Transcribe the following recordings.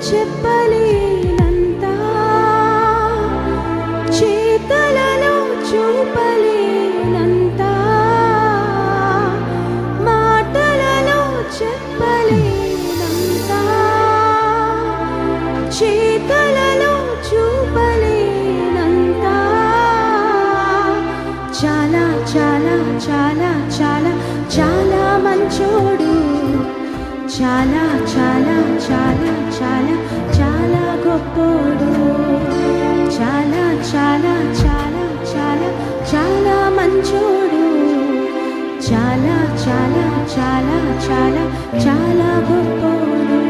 చెప్పలేనంత, చేతలలో చూపలేనంత, మాటలలో చెప్పలేనంత, చేతలలో చూపలేనంత, చాలా చాలా చాలా చాలా చాలా మంచోడు, చాలా చాలా చాలా చాలా చాలా గొప్పోడు, చాలా చాలా చాలా చాలా చాలా మంచోడు, చాలా చాలా చాలా చాలా చాలా గొప్పోడు.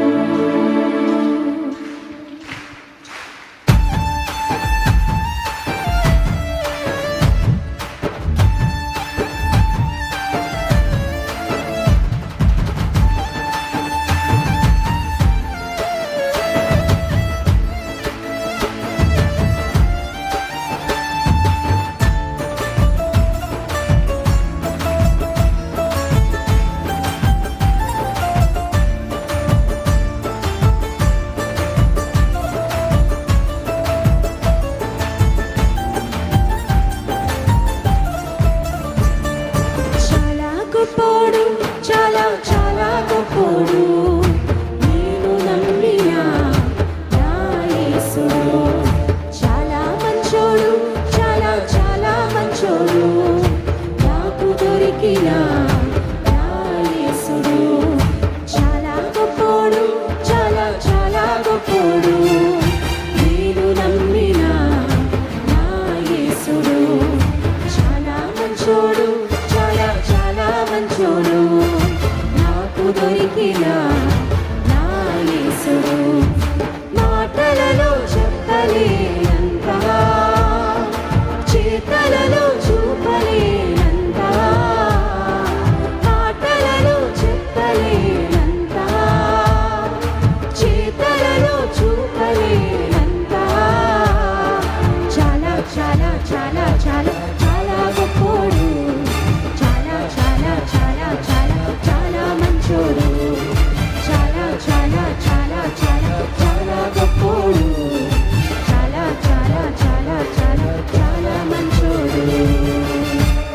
గొప్పోడు, చాలా చాలా గొప్పోడు, నేను నమ్మిన నా యేసుడు, చాలా మంచోడు, చాలా చాలా మంచోడు, నాకు దొరికిన నా యేసుడు, చాలా గొప్పోడు, చాలా చాలా గొప్పోడు, నేను నమ్మిన నా యేసుడు, చాలా మంచోడు, మంచోడు, నాకు దొరికిన నా యేసుడు, మాటలలో చెప్పలే